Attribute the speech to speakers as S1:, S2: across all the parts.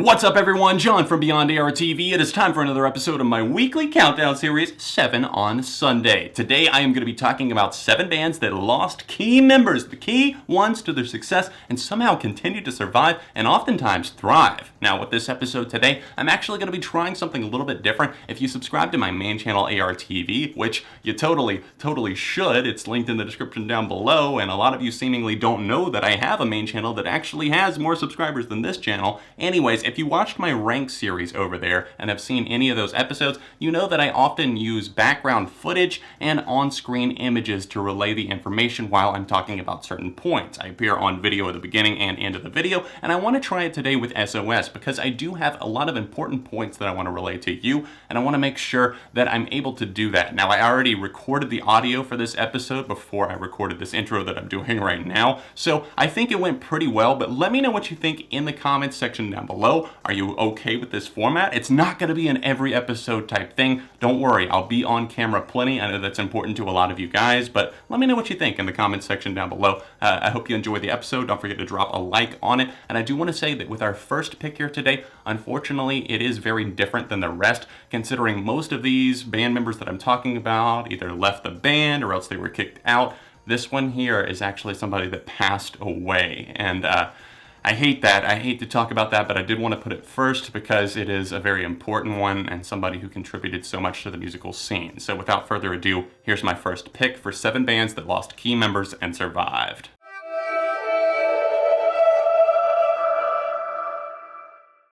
S1: What's up everyone, John from Beyond ARTV. It is time for another episode of my weekly countdown series, 7 on Sunday. Today I am going to be talking about 7 bands that lost key members, the key ones to their success, and somehow continued to survive and oftentimes thrive. Now with this episode today, I'm actually going to be trying something a little bit different. If you subscribe to my main channel ARTV, which you totally should, it's linked in the description down below, and a lot of you seemingly don't know that I have a main channel that actually has more subscribers than this channel. Anyways, if you watched my rank series over there and have seen any of those episodes, you know that I often use background footage and on-screen images to relay the information while I'm talking about certain points. I appear on video at the beginning and end of the video, and I want to try it today with SOS because I do have a lot of important points that I want to relay to you, and I want to make sure that I'm able to do that. Now, I already recorded the audio for this episode before I recorded this intro that I'm doing right now, so I think it went pretty well, but let me know what you think in the comments section down below. Are you okay with this format? It's not going to be an every episode type thing. Don't worry, I'll be on camera plenty. I know that's important to a lot of you guys, but let me know what you think in the comments section down below. I hope you enjoy the episode. Don't forget to drop a like on it. And I do want to say that with our first pick here today, unfortunately, it is very different than the rest, considering most of these band members that I'm talking about either left the band or else they were kicked out. This one here is actually somebody that passed away, and I hate that. I hate to talk about that, but I did want to put it first because it is a very important one and somebody who contributed so much to the musical scene. So without further ado, here's my first pick for 7 bands that lost key members and survived.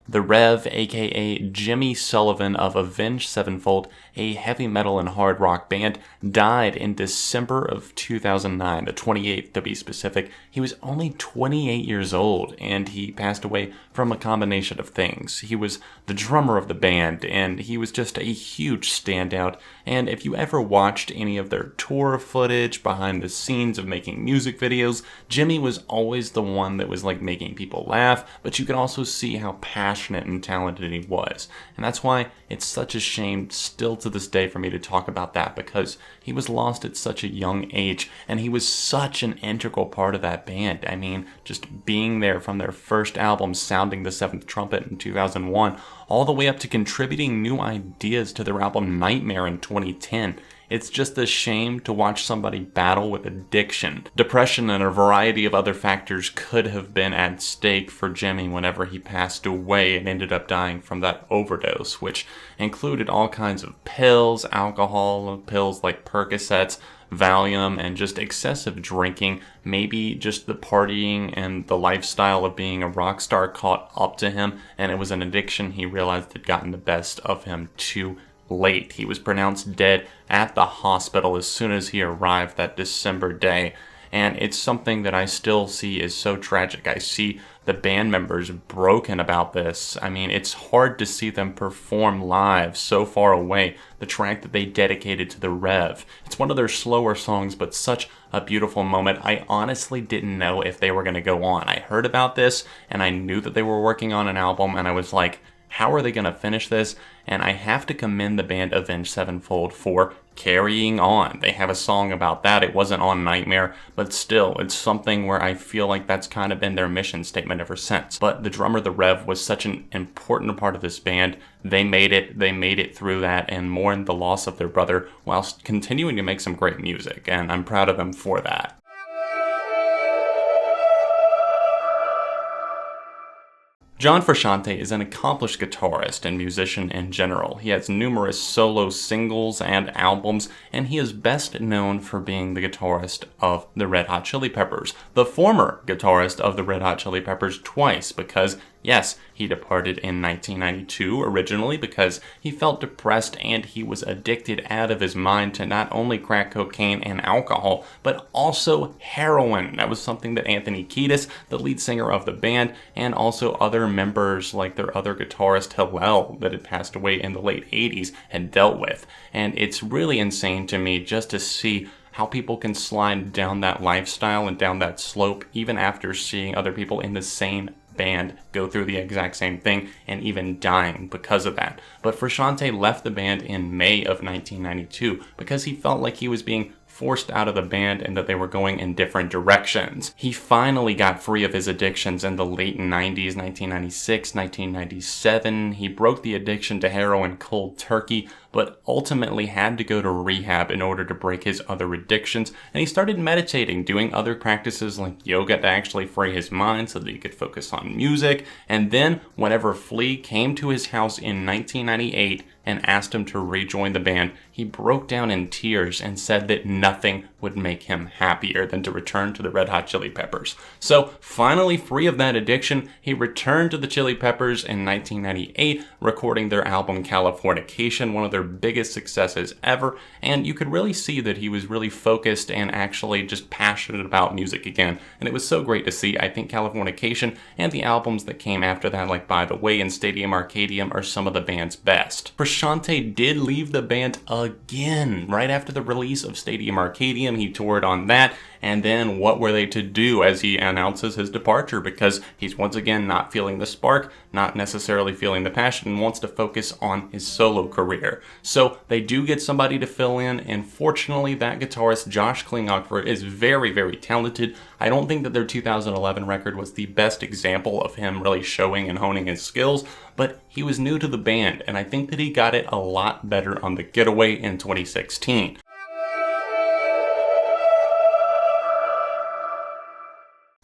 S1: The Rev, aka Jimmy Sullivan of Avenged Sevenfold, a heavy metal and hard rock band, died in December of 2009, the 28th to be specific. He was only 28 years old, and he passed away from a combination of things. He was the drummer of the band, and he was just a huge standout. And if you ever watched any of their tour footage behind the scenes of making music videos, Jimmy was always the one that was like making people laugh, but you could also see how passionate and talented he was. And that's why it's such a shame still to this day for me to talk about that, because he was lost at such a young age, and he was such an integral part of that band. I mean, just being there from their first album, Sounding the Seventh Trumpet in 2001, all the way up to contributing new ideas to their album Nightmare in 2010. It's just a shame to watch somebody battle with addiction. Depression and a variety of other factors could have been at stake for Jimmy whenever he passed away and ended up dying from that overdose, which included all kinds of pills, alcohol, pills like Percocets, Valium, and just excessive drinking. Maybe just the partying and the lifestyle of being a rock star caught up to him, and it was an addiction he realized had gotten the best of him too late. He was pronounced dead at the hospital as soon as he arrived that December day, and it's something that I still see is so tragic. I see the band members broken about this. I mean, it's hard to see them perform live so far away. The track that they dedicated to the Rev, it's one of their slower songs, but such a beautiful moment. I honestly didn't know if they were going to go on. I heard about this, and I knew that they were working on an album, and I was like, how are they going to finish this? And I have to commend the band Avenged Sevenfold for carrying on. They have a song about that. It wasn't on Nightmare, but still, it's something where I feel like that's kind of been their mission statement ever since. But the drummer, the Rev, was such an important part of this band. They made it through that and mourned the loss of their brother whilst continuing to make some great music, and I'm proud of them for that. John Frusciante is an accomplished guitarist and musician in general. He has numerous solo singles and albums, and he is best known for being the guitarist of the Red Hot Chili Peppers, the former guitarist of the Red Hot Chili Peppers twice, because yes, he departed in 1992 originally because he felt depressed and he was addicted out of his mind to not only crack cocaine and alcohol, but also heroin. That was something that Anthony Kiedis, the lead singer of the band, and also other members like their other guitarist Hillel that had passed away in the late 80s had dealt with. And it's really insane to me just to see how people can slide down that lifestyle and down that slope even after seeing other people in the same band go through the exact same thing and even dying because of that. But Frusciante left the band in May of 1992 because he felt like he was being forced out of the band and that they were going in different directions. He finally got free of his addictions in the late 90s, 1996, 1997. He broke the addiction to heroin cold turkey, but ultimately had to go to rehab in order to break his other addictions, and he started meditating, doing other practices like yoga to actually free his mind so that he could focus on music. And then whenever Flea came to his house in 1998 and asked him to rejoin the band, he broke down in tears and said that nothing would make him happier than to return to the Red Hot Chili Peppers. So finally free of that addiction, he returned to the Chili Peppers in 1998, recording their album Californication, one of their biggest successes ever, and you could really see that he was really focused and actually just passionate about music again, and it was so great to see. I think Californication and the albums that came after that, like By the Way and Stadium Arcadium, are some of the band's best. Frusciante did leave the band again right after the release of Stadium Arcadium. He toured on that, and then what were they to do as he announces his departure, because he's once again not feeling the spark, not necessarily feeling the passion, and wants to focus on his solo career. So they do get somebody to fill in, and fortunately that guitarist Josh Klinghoffer is very, very talented. I don't think that their 2011 record was the best example of him really showing and honing his skills, but he was new to the band, and I think that he got it a lot better on The Getaway in 2016.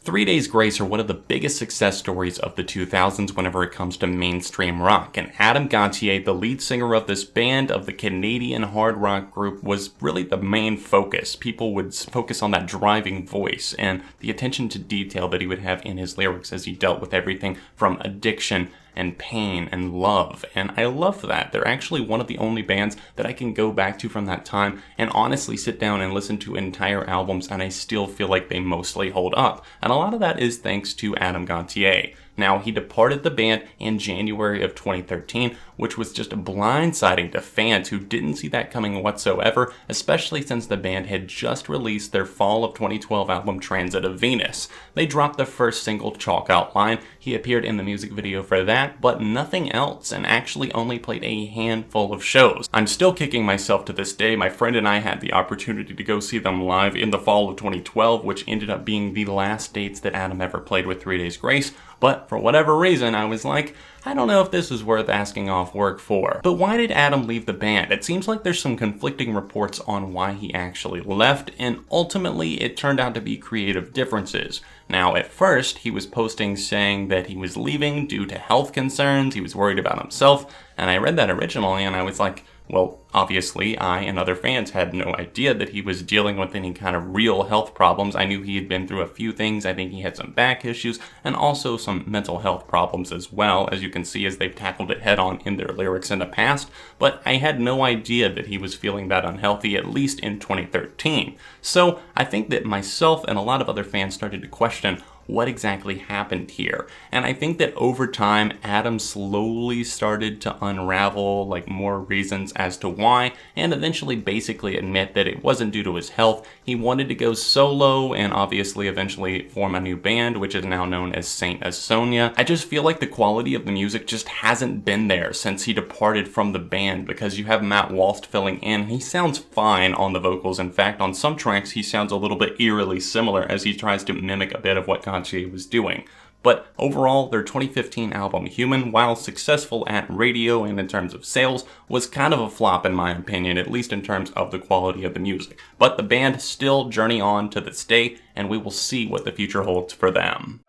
S1: 3 Days Grace are one of the biggest success stories of the 2000s whenever it comes to mainstream rock, and Adam Gontier, the lead singer of this band, of the Canadian hard rock group, was really the main focus. People would focus on that driving voice and the attention to detail that he would have in his lyrics as he dealt with everything from addiction and pain and love, and I love that. They're actually one of the only bands that I can go back to from that time and honestly sit down and listen to entire albums, and I still feel like they mostly hold up, and a lot of that is thanks to Adam Gontier. Now, he departed the band in January of 2013, which was just blindsiding to fans who didn't see that coming whatsoever, especially since the band had just released their fall of 2012 album Transit of Venus. They dropped the first single, Chalk Outline. He appeared in the music video for that, but nothing else, and actually only played a handful of shows. I'm still kicking myself to this day. My friend and I had the opportunity to go see them live in the fall of 2012, which ended up being the last dates that Adam ever played with 3 Days Grace. But for whatever reason, I was like, I don't know if this is worth asking off work for. But why did Adam leave the band? It seems like there's some conflicting reports on why he actually left, and ultimately it turned out to be creative differences. Now, at first, he was posting saying that he was leaving due to health concerns, he was worried about himself, and I read that originally and I was like, well, obviously, I and other fans had no idea that he was dealing with any kind of real health problems. I knew he had been through a few things. I think he had some back issues and also some mental health problems as well, as you can see as they've tackled it head on in their lyrics in the past. But I had no idea that he was feeling that unhealthy, at least in 2013. So I think that myself and a lot of other fans started to question what exactly happened here. And I think that over time, Adam slowly started to unravel like more reasons as to why, and eventually basically admit that it wasn't due to his health. He wanted to go solo and obviously eventually form a new band, which is now known as Saint Asonia. I just feel like the quality of the music just hasn't been there since he departed from the band, because you have Matt Walst filling in. He sounds fine on the vocals. In fact, on some tracks, he sounds a little bit eerily similar as he tries to mimic a bit of what Gontier was doing. But overall, their 2015 album Human, while successful at radio and in terms of sales, was kind of a flop in my opinion, at least in terms of the quality of the music. But the band still journey on to this day, and we will see what the future holds for them.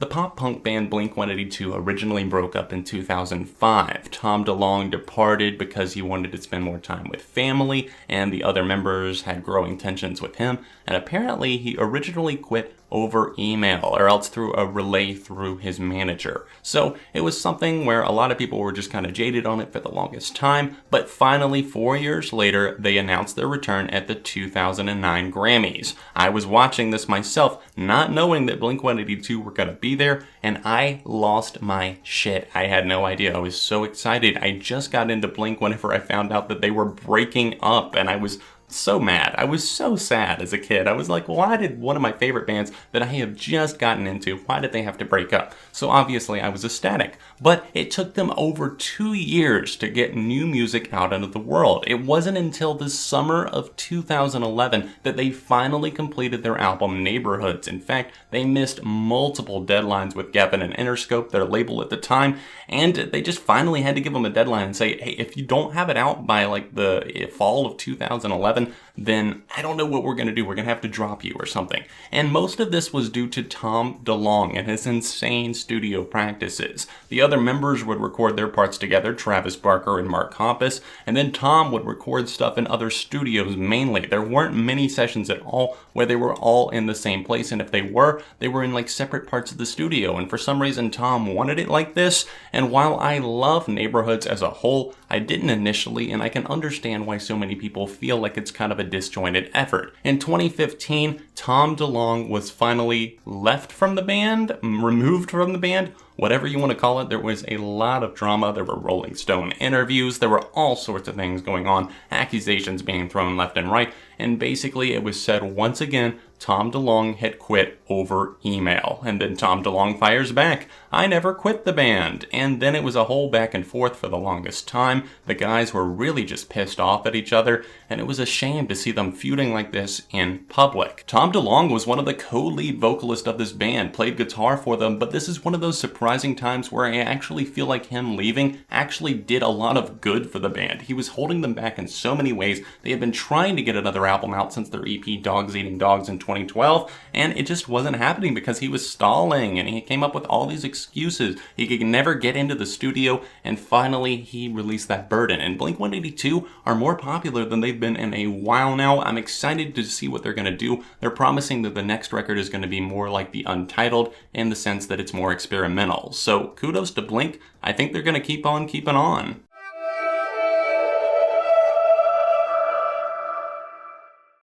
S1: The pop-punk band Blink-182 originally broke up in 2005. Tom DeLonge departed because he wanted to spend more time with family, and the other members had growing tensions with him, and apparently he originally quit over email, or else through a relay through his manager. So it was something where a lot of people were just kind of jaded on it for the longest time, but finally 4 years later they announced their return at the 2009 Grammys. I was watching this myself, not knowing that Blink-182 were gonna be there, and I lost my shit. I had no idea. I was so excited. I just got into Blink whenever I found out that they were breaking up, and I was so mad. I was so sad as a kid. I was like, why did one of my favorite bands that I have just gotten into, why did they have to break up? So obviously I was ecstatic. But it took them over 2 years to get new music out into the world. It wasn't until the summer of 2011 that they finally completed their album Neighborhoods. In fact, they missed multiple deadlines with Geffen and Interscope, their label at the time, and they just finally had to give them a deadline and say, hey, if you don't have it out by like the fall of 2011, then I don't know what we're going to do. We're going to have to drop you or something. And most of this was due to Tom DeLonge and his insane studio practices. The other members would record their parts together, Travis Barker and Mark Hoppus, and then Tom would record stuff in other studios mainly. There weren't many sessions at all where they were all in the same place, and if they were in like separate parts of the studio, and for some reason Tom wanted it like this. And while I love Neighborhoods as a whole, I didn't initially, and I can understand why so many people feel like it's kind of a disjointed effort. In 2015, Tom DeLonge was finally left from the band, removed from the band, whatever you want to call it. There was a lot of drama. There were Rolling Stone interviews. There were all sorts of things going on, accusations being thrown left and right. And basically it was said once again, Tom DeLonge had quit over email. And then Tom DeLonge fires back, I never quit the band. And then it was a whole back and forth for the longest time. The guys were really just pissed off at each other, and it was a shame to see them feuding like this in public. Tom DeLonge was one of the co-lead vocalists of this band, played guitar for them, but this is one of those surprising times where I actually feel like him leaving actually did a lot of good for the band. He was holding them back in so many ways. They had been trying to get another album out since their EP Dogs Eating Dogs in 2012, and it just wasn't happening because he was stalling, and he came up with all these excuses. He could never get into the studio, and finally he released that Burden. And Blink-182 are more popular than they've been in a while now. I'm excited to see what they're going to do. They're promising that the next record is going to be more like the Untitled in the sense that it's more experimental. So kudos to Blink. I think they're going to keep on keeping on.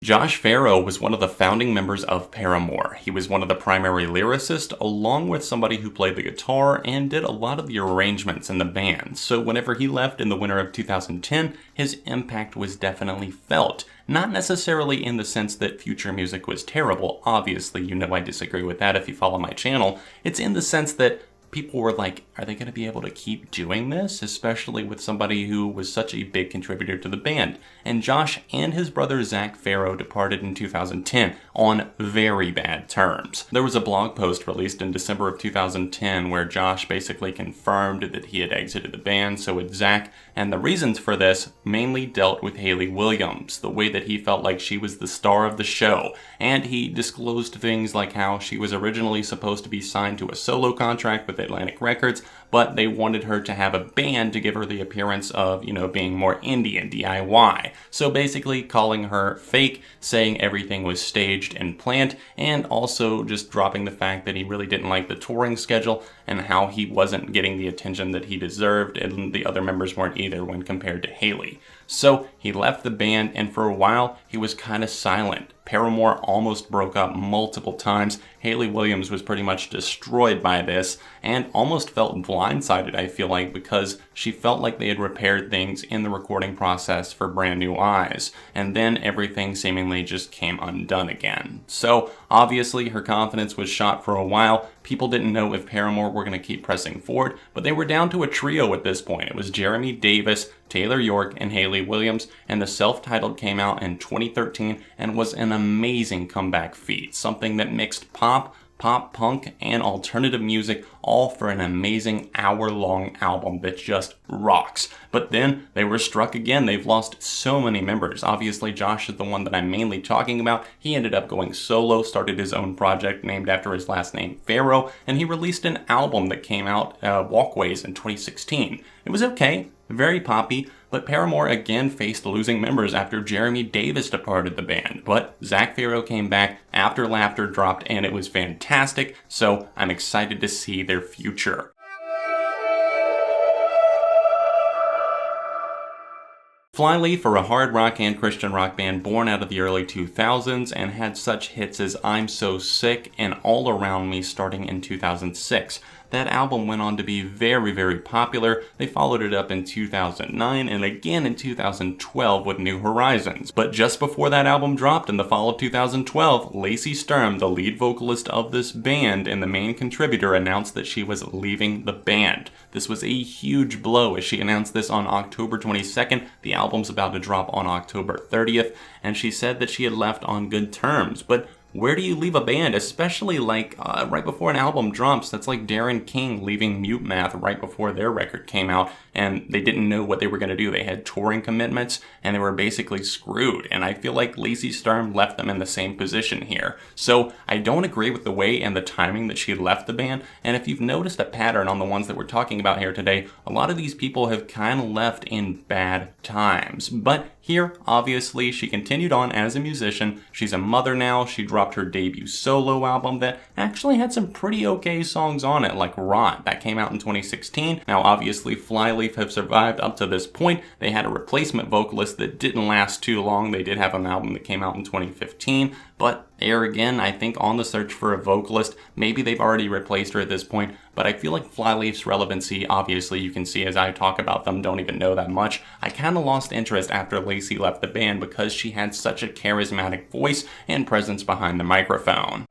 S1: Josh Farro was one of the founding members of Paramore. He was one of the primary lyricists, along with somebody who played the guitar and did a lot of the arrangements in the band. So whenever he left in the winter of 2010, his impact was definitely felt. Not necessarily in the sense that future music was terrible. Obviously, you know I disagree with that if you follow my channel. It's in the sense that people were like, are they going to be able to keep doing this? Especially with somebody who was such a big contributor to the band. And Josh and his brother Zach Farro departed in 2010 on very bad terms. There was a blog post released in December of 2010 where Josh basically confirmed that he had exited the band, so had Zach, and the reasons for this mainly dealt with Hayley Williams, the way that he felt like she was the star of the show. And he disclosed things like how she was originally supposed to be signed to a solo contract with Atlantic Records, but they wanted her to have a band to give her the appearance of, being more indie and DIY. So basically calling her fake, saying everything was staged and planned, and also just dropping the fact that he really didn't like the touring schedule and how he wasn't getting the attention that he deserved, and the other members weren't either when compared to Hayley. So he left the band, and for a while he was kind of silent. Paramore almost broke up multiple times. Hayley Williams was pretty much destroyed by this and almost felt blindsided, I feel like, because she felt like they had repaired things in the recording process for brand new eyes, and then everything seemingly just came undone again. So obviously her confidence was shot for a while. People didn't know if Paramore were going to keep pressing forward, but they were down to a trio at this point. It was Jeremy Davis, Taylor York, and Hayley Williams, and the self-titled came out in 2013 and was an amazing comeback feat, something that mixed pop punk, and alternative music, all for an amazing hour-long album that just rocks. But then they were struck again. They've lost so many members. Obviously, Josh is the one that I'm mainly talking about. He ended up going solo, started his own project named after his last name, Farro, and he released an album that came out, Walkways, in 2016. It was okay, very poppy, but Paramore again faced losing members after Jeremy Davis departed the band. But Zach Farro came back after Laughter dropped, and it was fantastic, so I'm excited to see their future. Flyleaf are a hard rock and Christian rock band born out of the early 2000s and had such hits as I'm So Sick and All Around Me starting in 2006. that album went on to be very, very popular. They followed it up in 2009 and again in 2012 with New Horizons. But just before that album dropped in the fall of 2012, Lacey Sturm, the lead vocalist of this band and the main contributor, announced that she was leaving the band. This was a huge blow as she announced this on October 22nd. The album's about to drop on October 30th, and she said that she had left on good terms. But where do you leave a band, especially like right before an album drops? That's like Darren King leaving Mute Math right before their record came out, and they didn't know what they were going to do. They had touring commitments, and they were basically screwed. And I feel like Lacey Sturm left them in the same position here. So I don't agree with the way and the timing that she left the band. And if you've noticed a pattern on the ones that we're talking about here today, a lot of these people have kind of left in bad times. But here, obviously, she continued on as a musician. She's a mother now. She dropped her debut solo album that actually had some pretty okay songs on it, like Rot, that came out in 2016. Now, obviously, Flyleaf have survived up to this point. They had a replacement vocalist that didn't last too long. They did have an album that came out in 2015, but there again, I think on the search for a vocalist, maybe they've already replaced her at this point, but I feel like Flyleaf's relevancy, obviously you can see as I talk about them, don't even know that much. I kind of lost interest after Lacey left the band because she had such a charismatic voice and presence behind the microphone.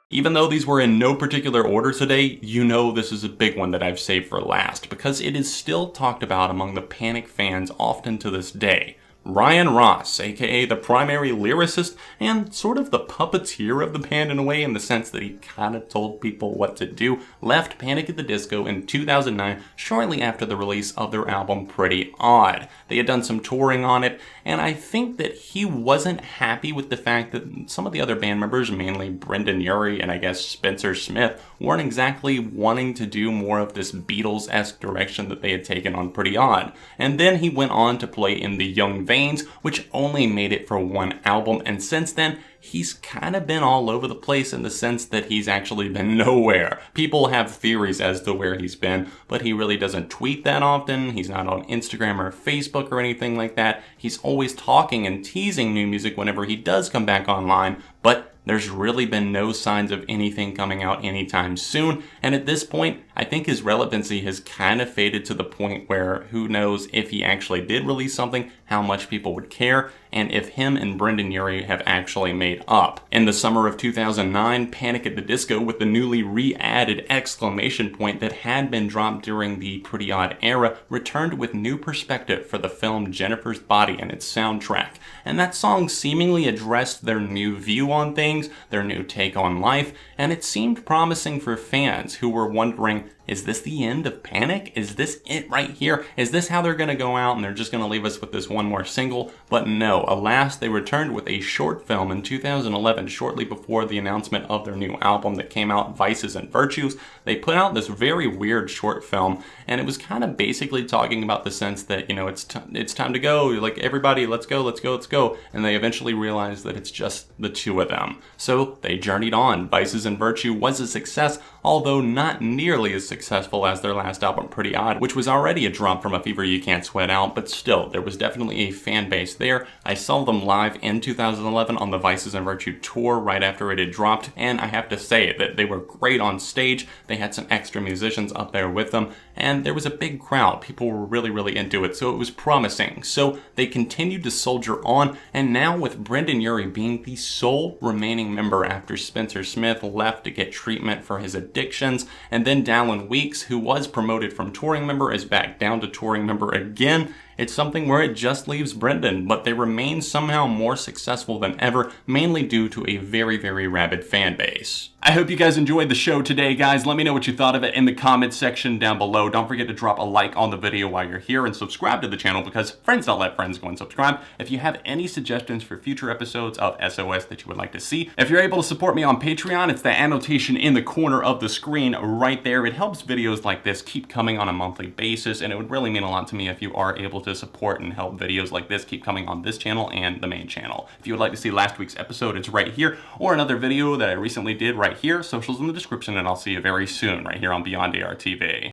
S1: Even though these were in no particular order today, you know this is a big one that I've saved for last, because it is still talked about among the Panic fans often to this day. Ryan Ross, aka the primary lyricist and sort of the puppeteer of the band in a way, in the sense that he kind of told people what to do, left Panic at the Disco in 2009 shortly after the release of their album Pretty Odd. They had done some touring on it, and I think that he wasn't happy with the fact that some of the other band members, mainly Brendan Urie and I guess Spencer Smith, weren't exactly wanting to do more of this Beatles-esque direction that they had taken on Pretty Odd. And then he went on to play in the Young Veins, which only made it for one album, and since then, he's kind of been all over the place in the sense that he's actually been nowhere. People have theories as to where he's been, but he really doesn't tweet that often. He's not on Instagram or Facebook or anything like that. He's always talking and teasing new music whenever he does come back online, but there's really been no signs of anything coming out anytime soon, and at this point, I think his relevancy has kind of faded to the point where who knows if he actually did release something, how much people would care, and if him and Brendan Urie have actually made up. In the summer of 2009, Panic at the Disco, with the newly re-added exclamation point that had been dropped during the Pretty Odd era, returned with new perspective for the film Jennifer's Body and its soundtrack. And that song seemingly addressed their new view on things, their new take on life, and it seemed promising for fans who were wondering, is this the end of Panic? Is this it right here? Is this how they're going to go out and they're just going to leave us with this one more single? But no, alas, they returned with a short film in 2011, shortly before the announcement of their new album that came out, Vices and Virtues. They put out this very weird short film, and it was kind of basically talking about the sense that, you know, it's time to go, like, everybody, let's go, let's go, let's go. And they eventually realized that it's just the two of them. So they journeyed on. Vices and Virtue was a success, although not nearly as successful as their last album, Pretty Odd, which was already a drop from A Fever You Can't Sweat Out, but still, there was definitely a fan base there. I saw them live in 2011 on the Vices and Virtue tour right after it had dropped, and I have to say that they were great on stage. They had some extra musicians up there with them, and there was a big crowd. People were really, really into it, so it was promising. So they continued to soldier on, and now with Brendan Urie being the sole remaining member after Spencer Smith left to get treatment for his addictions, and then Dallin Weeks, who was promoted from touring member, is back down to touring member again. It's something where it just leaves Brendan, but they remain somehow more successful than ever, mainly due to a very, very rabid fan base. I hope you guys enjoyed the show today, guys. Let me know what you thought of it in the comments section down below. Don't forget to drop a like on the video while you're here and subscribe to the channel, because friends don't let friends go and subscribe. If you have any suggestions for future episodes of SOS that you would like to see, if you're able to support me on Patreon, it's the annotation in the corner of the screen right there. It helps videos like this keep coming on a monthly basis, and it would really mean a lot to me if you are able to support and help videos like this keep coming on this channel and the main channel. If you would like to see last week's episode, it's right here, or another video that I recently did right here. Socials in the description, and I'll see you very soon right here on Beyond ARTV.